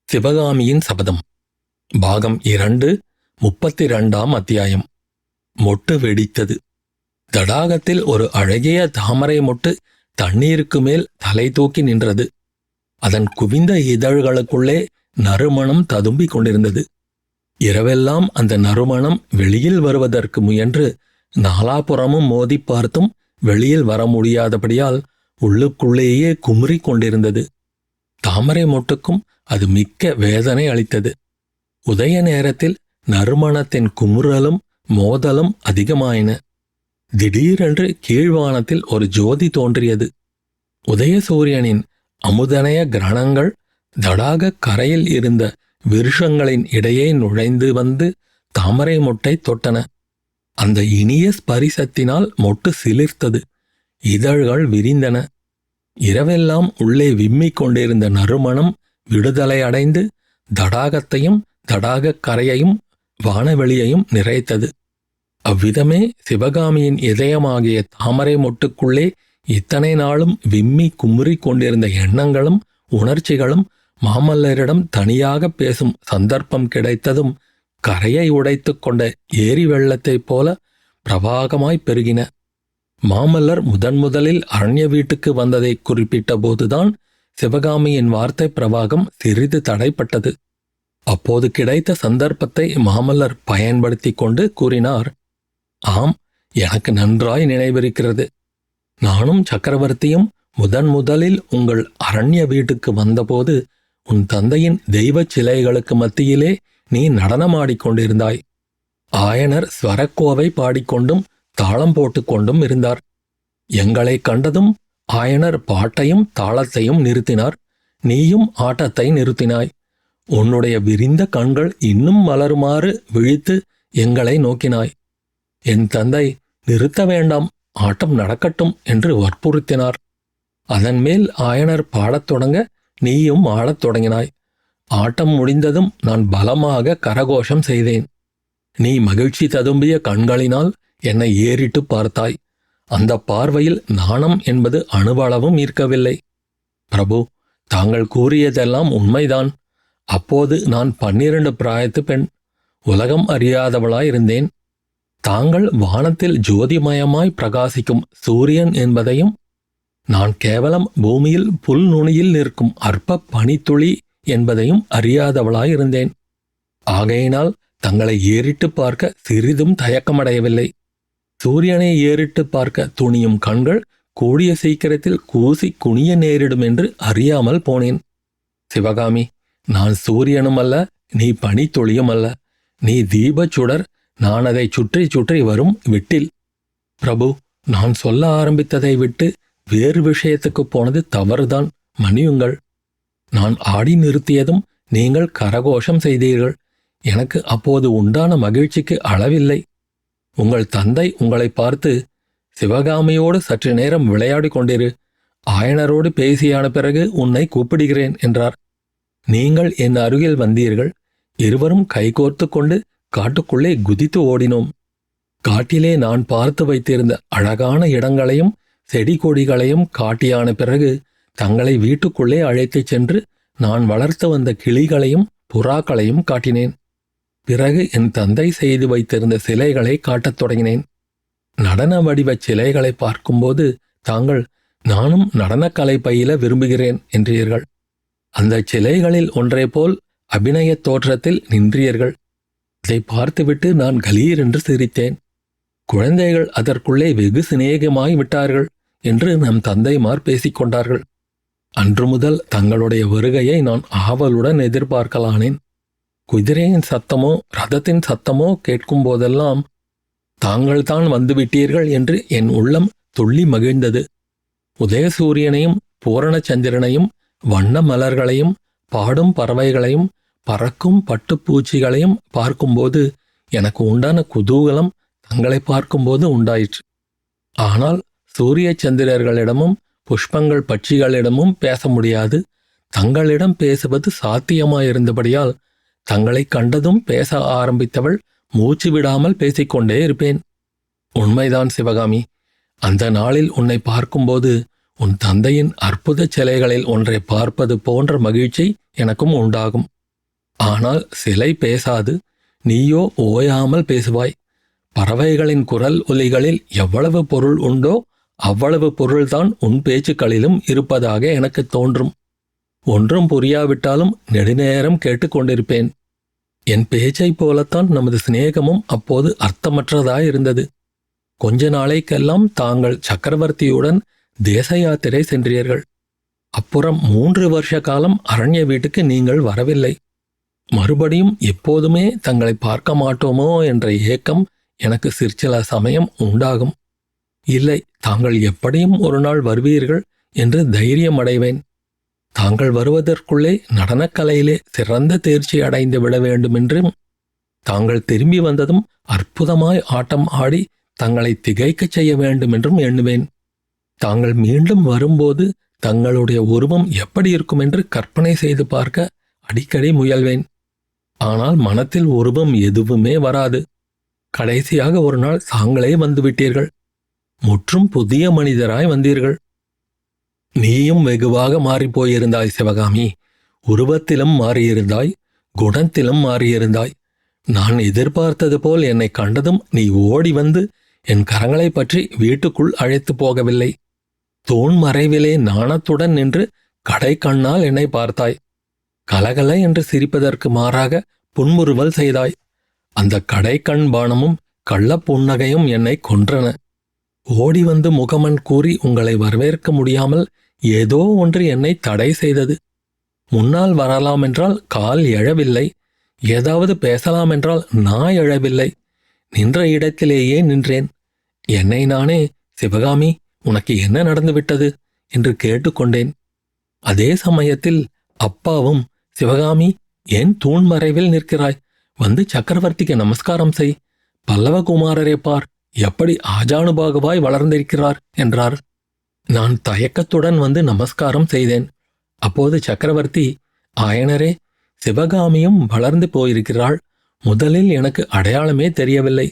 சிவகாமியின் சபதம் பாகம் 2 32ஆம் அத்தியாயம். மொட்டு வெடித்தது. தடாகத்தில் ஒரு அழகிய தாமரை மொட்டு தண்ணீருக்கு மேல் தலை தூக்கி நின்றது. அதன் குவிந்த இதழ்களுக்குள்ளே நறுமணம் ததும்பிக் கொண்டிருந்தது. இரவெல்லாம் அந்த நறுமணம் வெளியில் வருவதற்கு முயன்று நாலாபுறமும் மோதி பார்த்தும் வெளியில் வர முடியாதபடியால் உள்ளுக்குள்ளேயே குமுறிக் கொண்டிருந்தது. தாமரை மொட்டுக்கும் அது மிக்க வேதனை அளித்தது. உதய நேரத்தில் நறுமணத்தின் குமுறலும் மோதலும் அதிகமாயின. திடீரென்று கீழ்வானத்தில் ஒரு ஜோதி தோன்றியது. உதயசூரியனின் அமுதனய கிரணங்கள் தடாக கரையில் இருந்த விருஷங்களின் இடையே நுழைந்து வந்து தாமரை மொட்டை தொட்டன. அந்த இனிய ஸ்பரிசத்தினால் மொட்டு சிலிர்த்தது. இதழ்கள் விரிந்தன. இரவெல்லாம் உள்ளே விம்மிக் கொண்டிருந்த நறுமணம் விடுதலை அடைந்து தடாகத்தையும் தடாகக் கரையையும் வானவெளியையும் நிறைத்தது. அவ்விதமே சிவகாமியின் இதயமாகிய தாமரை மொட்டுக்குள்ளே இத்தனை நாளும் விம்மி குமுறிக் கொண்டிருந்த எண்ணங்களும் உணர்ச்சிகளும் மாமல்லரிடம் தனியாக பேசும் சந்தர்ப்பம் கிடைத்ததும் கரையை உடைத்து கொண்ட ஏரி வெள்ளத்தைப் போல பிரவாகமாய் பெருகின. மாமல்லர் முதலில் அரண்ய வீட்டுக்கு வந்ததை குறிப்பிட்ட போதுதான் சிவகாமியின் வார்த்தை பிரவாகம் சிறிது தடைப்பட்டது. அப்போது கிடைத்த சந்தர்ப்பத்தை மாமல்லர் பயன்படுத்தி கொண்டு கூறினார். ஆம், எனக்கு நன்றாய் நினைவிருக்கிறது. நானும் சக்கரவர்த்தியும் முதலில் உங்கள் அரண்ய வீட்டுக்கு வந்தபோது உன் தந்தையின் தெய்வச் சிலைகளுக்கு மத்தியிலே நீ நடனமாடிக்கொண்டிருந்தாய். ஆயனர் ஸ்வரக்கோவை பாடிக்கொண்டும் தாளம் போட்டுக்கொண்டும் இருந்தார். எங்களை கண்டதும் ஆயனர் பாட்டையும் தாளத்தையும் நிறுத்தினார். நீயும் ஆட்டத்தை நிறுத்தினாய். உன்னுடைய விரிந்த கண்கள் இன்னும் மலருமாறு விழித்து எங்களை நோக்கினாய். என் தந்தை நிறுத்த வேண்டாம், ஆட்டம் நடக்கட்டும் என்று வற்புறுத்தினார். அதன்மேல் ஆயனர் பாடத் தொடங்க நீயும் ஆடத் தொடங்கினாய். ஆட்டம் முடிந்ததும் நான் பலமாக கரகோஷம் செய்தேன். நீ மகிழ்ச்சி ததும்பிய கண்களினால் என்னை ஏறிட்டு பார்த்தாய். அந்த பார்வையில் நாணம் என்பது அணுவளவும் இருக்கவில்லை. பிரபு, தாங்கள் கூறியதெல்லாம் உண்மைதான். அப்போது நான் 12 பிராயத்து பெண், உலகம் அறியாதவளாயிருந்தேன். தாங்கள் வானத்தில் ஜோதிமயமாய் பிரகாசிக்கும் சூரியன் என்பதையும் நான் கேவலம் பூமியில் புல் நுனியில் நிற்கும் அற்ப பனித்துளி என்பதையும் அறியாதவளாயிருந்தேன். ஆகையினால் தங்களை ஏறிட்டு பார்க்க சிறிதும் தயக்கமடையவில்லை. சூரியனை ஏறிட்டு பார்க்க துணியும் கண்கள் கூடிய சீக்கிரத்தில் கூசி குனிய நேரிடும் என்று அறியாமல் போனேன். சிவகாமி, நான் சூரியனும் அல்ல, நீ பனித்துளியும் அல்ல. நீ தீபச்சுடர், நான் அதை சுற்றி சுற்றி வரும் விட்டில். பிரபு, நான் சொல்ல ஆரம்பித்ததை விட்டு வேறு விஷயத்துக்கு போனது தவறுதான், மன்னியுங்கள். நான் ஆடி நிறுத்தியதும் நீங்கள் கரகோஷம் செய்தீர்கள். எனக்கு அப்போது உண்டான மகிழ்ச்சிக்கு அளவில்லை. உங்கள் தந்தை உங்களை பார்த்து, சிவகாமியோடு சற்று நேரம் விளையாடி கொண்டிரு, ஆயனரோடு பேசியான பிறகு உன்னை கூப்பிடுகிறேன் என்றார். நீங்கள் என் அருகில் வந்தீர்கள். இருவரும் கைகோர்த்து கொண்டு காட்டுக்குள்ளே குதித்து ஓடினோம். காட்டிலே நான் பார்த்து வைத்திருந்த அழகான இடங்களையும் செடி கொடிகளையும் காட்டியான பிறகு தங்களை வீட்டுக்குள்ளே அழைத்துச் சென்று நான் வளர்த்து வந்த கிளிகளையும் புறாக்களையும் காட்டினேன். பிறகு என் தந்தை செய்து வைத்திருந்த சிலைகளை காட்டத் தொடங்கினேன். நடன வடிவச் சிலைகளை பார்க்கும்போது தாங்கள், நானும் நடனக்கலை பயில விரும்புகிறேன் என்றீர்கள். அந்த சிலைகளில் ஒன்றை போல் அபிநயத் தோற்றத்தில் நின்றீர்கள். அதை பார்த்துவிட்டு நான் கலீர் என்று சிரித்தேன். குழந்தைகள் அதற்குள்ளே வெகு சிநேகமாய் விட்டார்கள் என்று நம் தந்தைமார் பேசிக்கொண்டார்கள். அன்று முதல் தங்களுடைய வருகையை நான் ஆவலுடன் எதிர்பார்க்கலானேன். குதிரையின் சத்தமோ ரதத்தின் சத்தமோ கேட்கும் போதெல்லாம் தாங்கள்தான் வந்துவிட்டீர்கள் என்று என் உள்ளம் துள்ளி மகிழ்ந்தது. உதயசூரியனையும் பூரணச்சந்திரனையும் வண்ண மலர்களையும் பாடும் பறவைகளையும் பறக்கும் பட்டுப்பூச்சிகளையும் பார்க்கும்போது எனக்கு உண்டான குதூகலம் தங்களை பார்க்கும்போது உண்டாயிற்று. ஆனால் சூரிய சந்திரர்களிடமும் புஷ்பங்கள் பட்சிகளிடமும் பேச முடியாது. தங்களிடம் பேசுவது சாத்தியமாயிருந்தபடியால் தங்களை கண்டதும் பேச ஆரம்பித்தவள் மூச்சு விடாமல் பேசிக்கொண்டே இருப்பேன். உண்மைதான் சிவகாமி, அந்த நாளில் உன்னை பார்க்கும்போது உன் தந்தையின் அற்புத சிலைகளில் ஒன்றை பார்ப்பது போன்ற மகிழ்ச்சி எனக்கும் உண்டாகும். ஆனால் சிலை பேசாது, நீயோ ஓயாமல் பேசுவாய். பறவைகளின் குரல் ஒலிகளில் எவ்வளவு பொருள் உண்டோ அவ்வளவு பொருள்தான் உன் பேச்சுக்களிலும் இருப்பதாக எனக்கு தோன்றும். ஒன்றும் புரியாவிட்டாலும் நெடுநேரம் கேட்டுக்கொண்டிருப்பேன். என் பேச்சைப் போலத்தான் நமது சிநேகமும் அப்போது அர்த்தமற்றதாயிருந்தது. கொஞ்ச நாளைக்கெல்லாம் தாங்கள் சக்கரவர்த்தியுடன் தேச யாத்திரை சென்றீர்கள். அப்புறம் 3 வருஷ காலம் அரண்ய வீட்டுக்கு நீங்கள் வரவில்லை. மறுபடியும் எப்போதுமே தங்களை பார்க்க மாட்டோமோ என்ற ஏக்கம் எனக்கு சிற்சில சமயம் உண்டாகும். இல்லை, தாங்கள் எப்படியும் ஒரு நாள் வருவீர்கள் என்று தைரியம் அடைவேன். தாங்கள் வருவதற்குள்ளே நடனக்கலையிலே சிறந்த தேர்ச்சி அடைந்து விட வேண்டுமென்றும், தாங்கள் திரும்பி வந்ததும் அற்புதமாய் ஆட்டம் ஆடி தங்களை திகைக்கச் செய்ய வேண்டுமென்றும் எண்ணுவேன். தாங்கள் மீண்டும் வரும்போது தங்களுடைய உருவம் எப்படி இருக்கும் என்று கற்பனை செய்து பார்க்க அடிக்கடி முயல்வேன். ஆனால் மனத்தில் உருவம் எதுவுமே வராது. கடைசியாக ஒரு நாள் தாங்களே வந்துவிட்டீர்கள். முற்றும் புதிய மனிதராய் வந்தீர்கள். நீயும் வெகுவாக மாறிப்போயிருந்தாய் சிவகாமி. உருவத்திலும் மாறியிருந்தாய், குணத்திலும் மாறியிருந்தாய். நான் எதிர்பார்த்தது போல் என்னை கண்டதும் நீ ஓடி வந்து என் கரங்களைப் பற்றி வீட்டுக்குள் அழைத்து போகவில்லை. தூண் மறைவிலே நாணத்துடன் நின்று கடை கண்ணால் என்னை பார்த்தாய். கலகல என்று சிரிப்பதற்கு மாறாக புன்முறுவல் செய்தாய். அந்த கடைக்கண் பானமும் கள்ளப் புன்னகையும் என்னை கொன்றன. ஓடி வந்து முகமன் கூறி உங்களை வரவேற்க முடியாமல் ஏதோ ஒன்று என்னை தடை செய்தது. முன்னால் வரலாமென்றால் கால் எழவில்லை. ஏதாவது பேசலாமென்றால் நான் எழவில்லை. நின்ற இடத்திலேயே நின்றேன். என்னை நானே, சிவகாமி, உனக்கு என்ன நடந்துவிட்டது என்று கேட்டுக்கொண்டேன். அதே சமயத்தில் அப்பாவும், சிவகாமி, ஏன் தூண் மறைவில் நிற்கிறாய்? வந்து சக்கரவர்த்திக்கு நமஸ்காரம் செய். பல்லவகுமாரரே பார், எப்படி ஆஜானுபாகுவாய் வளர்ந்திருக்கிறார் என்றார். நான் தயக்கத்துடன் வந்து நமஸ்காரம் செய்தேன். அப்போது சக்கரவர்த்தி, ஆயனரே, சிவகாமியும் வளர்ந்து போயிருக்கிறாள். முதலில் எனக்கு அடையாளமே தெரியவில்லை.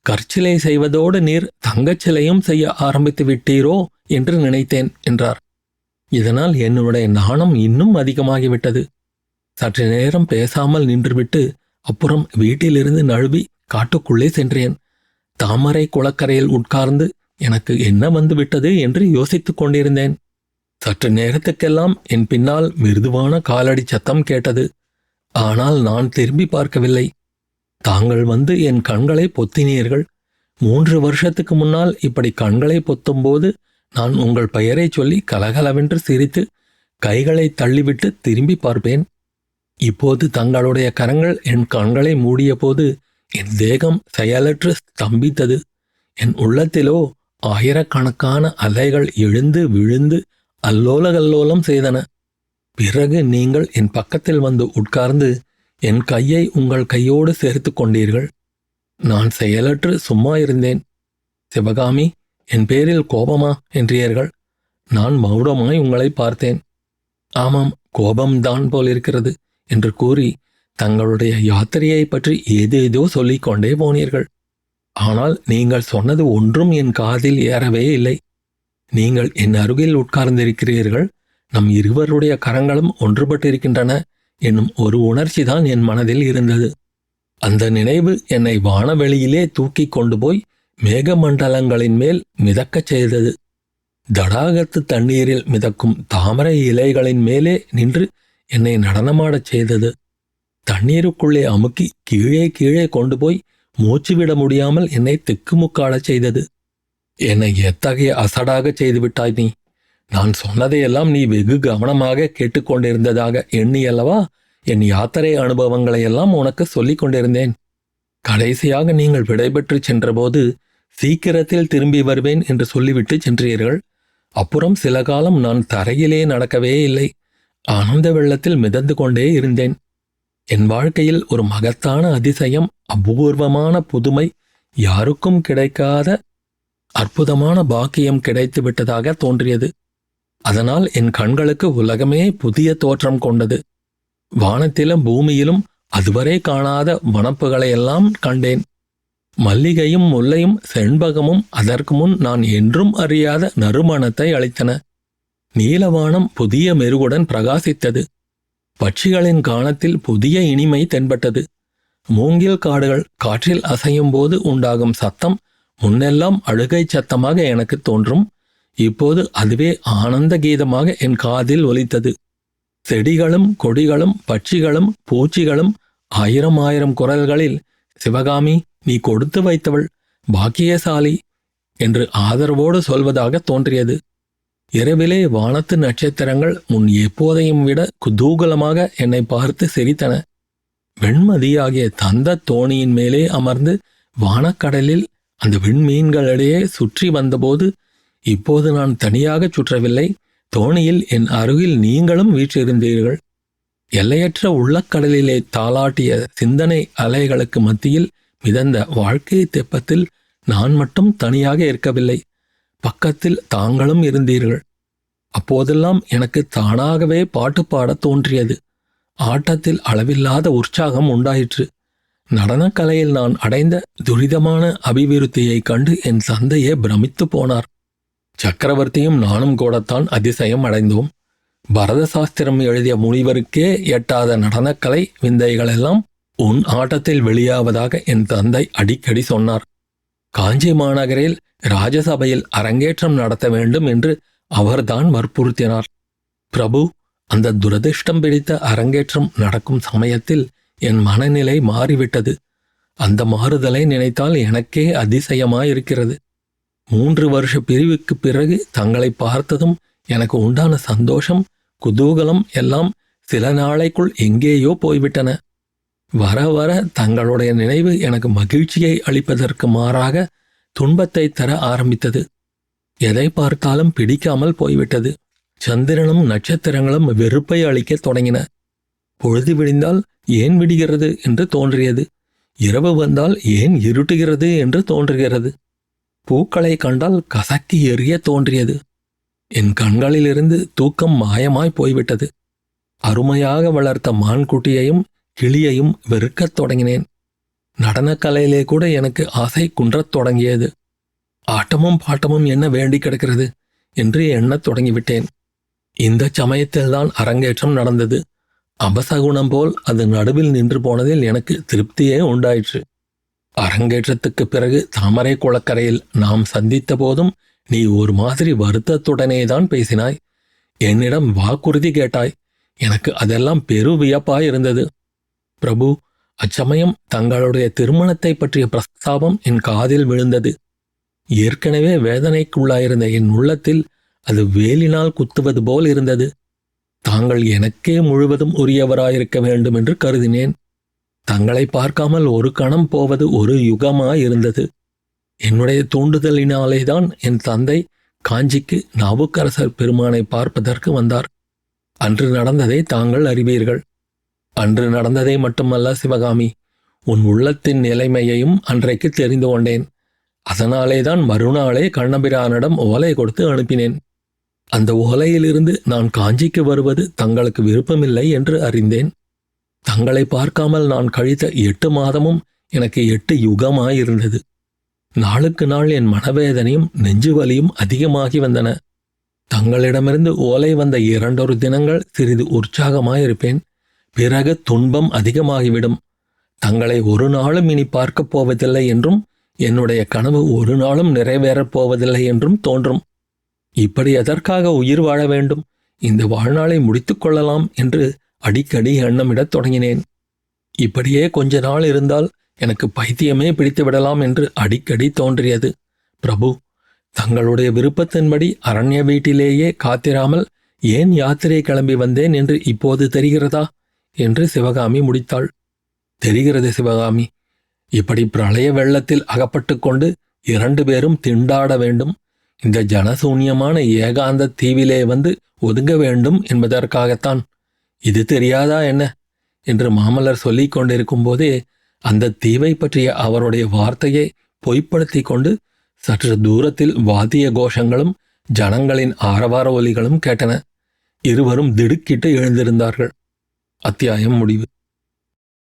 கற்சிலை செய்வதோடு நீர் தங்கச்சிலையும் செய்ய ஆரம்பித்து விட்டீரோ என்று நினைத்தேன் என்றார். இதனால் என்னுடைய நாணம் இன்னும் அதிகமாகிவிட்டது. சற்று நேரம் பேசாமல் நின்றுவிட்டு அப்புறம் வீட்டிலிருந்து நழுவி காட்டுக்குள்ளே சென்றேன். தாமரை குளக்கரையில் உட்கார்ந்து எனக்கு என்ன வந்துவிட்டது என்று யோசித்துக் கொண்டிருந்தேன். சற்று நேரத்துக்கெல்லாம் என் பின்னால் மிருதுவான காலடி சத்தம் கேட்டது. ஆனால் நான் திரும்பி பார்க்கவில்லை. தாங்கள் வந்து என் கண்களை பொத்தினீர்கள். 3 வருஷத்துக்கு முன்னால் இப்படி கண்களை பொத்தும்போது நான் உங்கள் பெயரை சொல்லி கலகலவென்று சிரித்து கைகளை தள்ளிவிட்டு திரும்பி பார்ப்பேன். இப்போது தங்களுடைய கரங்கள் என் கண்களை மூடிய போது என் தேகம் செயலற்று ஸ்தம்பித்தது. என் உள்ளத்திலோ ஆயிரக்கணக்கான அலைகள் எழுந்து விழுந்து அல்லோலகல்லோலம் செய்தன. பிறகு நீங்கள் என் பக்கத்தில் வந்து உட்கார்ந்து என் கையை உங்கள் கையோடு சேர்த்து கொண்டீர்கள். நான் செயலற்று சும்மா இருந்தேன். சிவகாமி, என் பேரில் கோபமா என்றீர்கள். நான் மௌனமாய் உங்களை பார்த்தேன். ஆமாம், கோபம்தான் போலிருக்கிறது என்று கூறி தங்களுடைய யாத்திரையை பற்றி ஏதேதோ சொல்லிக்கொண்டே போனீர்கள். ஆனால் நீங்கள் சொன்னது ஒன்றும் என் காதில் ஏறவே இல்லை. நீங்கள் என் அருகில் உட்கார்ந்திருக்கிறீர்கள். நம் இருவருடைய கரங்களும் ஒன்றுபட்டிருக்கின்றன என்னும் ஒரு உணர்ச்சிதான் என் மனதில் இருந்தது. அந்த நினைவு என்னை வானவெளியிலே தூக்கி கொண்டு போய் மேகமண்டலங்களின் மேல் மிதக்கச் செய்தது. தடாகத்து தண்ணீரில் மிதக்கும் தாமரை இலைகளின் மேலே நின்று என்னை நடனமாடச் செய்தது. தண்ணீருக்குள்ளே அமுக்கி கீழே கீழே கொண்டு போய் மூச்சுவிட முடியாமல் என்னை திக்குமுக்காடச் செய்தது. என்னை எத்தகைய அசடாகச் செய்துவிட்டாய் நீ! நான் சொன்னதையெல்லாம் நீ வெகு கவனமாக கேட்டுக்கொண்டிருந்ததாக எண்ணியல்லவா என் யாத்திரை அனுபவங்களையெல்லாம் உனக்கு சொல்லிக் கொண்டிருந்தேன். கடைசியாக நீங்கள் விடைபெற்று சென்றபோது சீக்கிரத்தில் திரும்பி வருவேன் என்று சொல்லிவிட்டு சென்றீர்கள். அப்புறம் சில காலம் நான் தரையிலே நடக்கவே இல்லை. ஆனந்த வெள்ளத்தில் மிதந்து கொண்டே இருந்தேன். என் வாழ்க்கையில் ஒரு மகத்தான அதிசயம், அபூர்வமான புதுமை, யாருக்கும் கிடைக்காத அற்புதமான பாக்கியம் கிடைத்து விட்டதாக தோன்றியது. அதனால் என் கண்களுக்கு உலகமே புதிய தோற்றம் கொண்டது. வானத்திலும் பூமியிலும் அதுவரை காணாத வனப்புகளையெல்லாம் கண்டேன். மல்லிகையும் முல்லையும் செண்பகமும் அதற்கு முன் நான் என்றும் அறியாத நறுமணத்தை அளித்தன. நீலவானம் புதிய மெருகுடன் பிரகாசித்தது. பட்சிகளின் கானத்தில் புதிய இனிமை தென்பட்டது. மூங்கில் காடுகள் காற்றில் அசையும் போது உண்டாகும் சத்தம் முன்னெல்லாம் அழுகை சத்தமாக எனக்கு தோன்றும். இப்போது அதுவே ஆனந்த கீதமாக என் காதில் ஒலித்தது. செடிகளும் கொடிகளும் பட்சிகளும் பூச்சிகளும் ஆயிரம் ஆயிரம் குரல்களில் சிவகாமி, நீ கொடுத்து வைத்தவள், பாக்கியசாலி என்று ஆதரவோடு சொல்வதாக தோன்றியது. இரவிலே வானத்து நட்சத்திரங்கள் முன் எப்போதையும் விட குதூகலமாக என்னை பார்த்து சிரித்தன. வெண்மதியாகிய தந்த தோணியின் மேலே அமர்ந்து வானக்கடலில் அந்த விண்மீன்களிடையே சுற்றி வந்தபோது இப்போது நான் தனியாகச் சுற்றவில்லை. தோணியில் என் அருகில் நீங்களும் வீற்றிருந்தீர்கள். எல்லையற்ற உள்ளக்கடலிலே தாளாட்டிய சிந்தனை அலைகளுக்கு மத்தியில் மிதந்த வாழ்க்கை தெப்பத்தில் நான் மட்டும் தனியாக இருக்கவில்லை. பக்கத்தில் தாங்களும் இருந்தீர்கள். அப்போதெல்லாம் எனக்கு தானாகவே பாட்டு பாடத் தோன்றியது. ஆட்டத்தில் அளவில்லாத உற்சாகம் உண்டாயிற்று. நடனக்கலையில் நான் அடைந்த துரிதமான அபிவிருத்தியைக் கண்டு என் தந்தையே பிரமித்து போனார். சக்கரவர்த்தியும் நானும் கூடத்தான் அதிசயம் அடைந்தோம். பரத சாஸ்திரம் எழுதிய முனிவருக்கே எட்டாத நடனக்கலை விந்தைகளெல்லாம் உன் ஆட்டத்தில் வெளியாவதாக என் தந்தை அடிக்கடி சொன்னார். காஞ்சி மாநகரில் ராஜசபையில் அரங்கேற்றம் நடத்த வேண்டும் என்று அவர்தான் வற்புறுத்தினார். பிரபு, அந்த துரதிர்ஷ்டம் பிடித்த அரங்கேற்றம் நடக்கும் சமயத்தில் என் மனநிலை மாறிவிட்டது. அந்த மாறுதலை நினைத்தால் எனக்கே அதிசயமாயிருக்கிறது. 3 வருஷ பிரிவுக்குப் பிறகு தங்களை பார்த்ததும் எனக்கு உண்டான சந்தோஷம், குதூகலம் எல்லாம் சில நாளைக்குள் எங்கேயோ போய்விட்டன. வர வர தங்களுடைய நினைவு எனக்கு மகிழ்ச்சியை அளிப்பதற்கு மாறாக துன்பத்தை தர ஆரம்பித்தது. எதை பார்த்தாலும் பிடிக்காமல் போய்விட்டது. சந்திரனும் நட்சத்திரங்களும் வெறுப்பை அளிக்கத் தொடங்கின. பொழுது விடிந்தால் ஏன் விடுகிறது என்று தோன்றியது. இரவு வந்தால் ஏன் இருட்டுகிறது என்று தோன்றுகிறது. பூக்களை கண்டால் கசக்கி எறிய தோன்றியது. என் கண்களிலிருந்து தூக்கம் மாயமாய் போய்விட்டது. அருமையாக வளர்த்த மான்குட்டியையும் கிளியையும் வெறுக்கத் தொடங்கினேன். நடனக்கலையிலே கூட எனக்கு ஆசை குன்றத் தொடங்கியது. ஆட்டமும் பாட்டமும் என்ன வேண்டி கிடக்கிறது என்று எண்ணத் தொடங்கிவிட்டேன். இந்த சமயத்தில்தான் அரங்கேற்றம் நடந்தது. அபசகுணம் போல் அது நடுவில் நின்று போனதில் எனக்கு திருப்தியே உண்டாயிற்று. அரங்கேற்றத்துக்குப் பிறகு தாமரை குளக்கரையில் நாம் சந்தித்த போதும் நீ ஒரு மாதிரி வருத்தத்துடனேதான் பேசினாய். என்னிடம் வாக்குறுதி கேட்டாய். எனக்கு அதெல்லாம் பெரு வியப்பாயிருந்தது. பிரபு, அச்சமயம் தங்களுடைய திருமணத்தை பற்றிய பிரஸ்தாபம் என் காதில் விழுந்தது. ஏற்கனவே வேதனைக்குள்ளாயிருந்த என் உள்ளத்தில் அது வேலினால் குத்துவது போல் இருந்தது. தாங்கள் எனக்கே முழுவதும் உரியவராயிருக்க வேண்டும் என்று கருதினேன். தங்களை பார்க்காமல் ஒரு கணம் போவது ஒரு யுகமாயிருந்தது. என்னுடைய தூண்டுதலினாலேதான் என் தந்தை காஞ்சிக்கு நாவுக்கரசர் பெருமானை பார்ப்பதற்கு வந்தார். அன்று நடந்ததை தாங்கள் அறிவீர்கள். அன்று நடந்ததை மட்டுமல்ல சிவகாமி, உன் உள்ளத்தின் நிலைமையையும் அன்றைக்கு தெரிந்து கொண்டேன். அதனாலேதான் மறுநாளே கண்ணபிரானிடம் ஓலை கொடுத்து அனுப்பினேன். அந்த ஓலையிலிருந்து நான் காஞ்சிக்கு வருவது தங்களுக்கு விருப்பமில்லை என்று அறிந்தேன். தங்களை பார்க்காமல் நான் கழித்த 8 மாதமும் எனக்கு 8 யுகமாயிருந்தது. நாளுக்கு நாள் என் மனவேதனையும் நெஞ்சு வலியும் அதிகமாகி வந்தன. தங்களிடமிருந்து ஓலை வந்த 2 தினங்கள் சிறிது உற்சாகமாயிருப்பேன். பிறகு துன்பம் அதிகமாகிவிடும். தங்களை ஒரு நாளும் இனி பார்க்கப் போவதில்லை என்றும் என்னுடைய கனவு ஒரு நாளும் நிறைவேறப் போவதில்லை என்றும் தோன்றும். இப்படி எதற்காக உயிர் வாழ வேண்டும்? இந்த வாழ்நாளை முடித்து கொள்ளலாம் என்று அடிக்கடி எண்ணமிடத் தொடங்கினேன். இப்படியே கொஞ்ச நாள் இருந்தால் எனக்கு பைத்தியமே பிடித்து விடலாம் என்று அடிக்கடி தோன்றியது. பிரபு, தங்களுடைய விருப்பத்தின்படி அரண்ய வீட்டிலேயே காத்திராமல் ஏன் யாத்திரை கிளம்பி வந்தேன் என்று இப்போது தெரிகிறதா என்று சிவகாமி முடித்தாள். தெரிகிறது சிவகாமி. இப்படி பிரளய வெள்ளத்தில் அகப்பட்டு கொண்டு 2 பேரும் திண்டாட வேண்டும், இந்த ஜனசூன்யமான ஏகாந்த தீவிலே வந்து ஒதுங்க வேண்டும் என்பதற்காகத்தான். இது தெரியாதா என்ன என்று மாமல்லர் சொல்லிக் கொண்டிருக்கும் போதே அந்த தீவை பற்றிய அவருடைய வார்த்தையை பொய்ப்படுத்தி கொண்டு சற்று தூரத்தில் வாத்திய கோஷங்களும் ஜனங்களின் ஆரவார ஒலிகளும் கேட்டன. இருவரும் திடுக்கிட்டு எழுந்திருந்தார்கள். அத்தியாயம் முடிவு.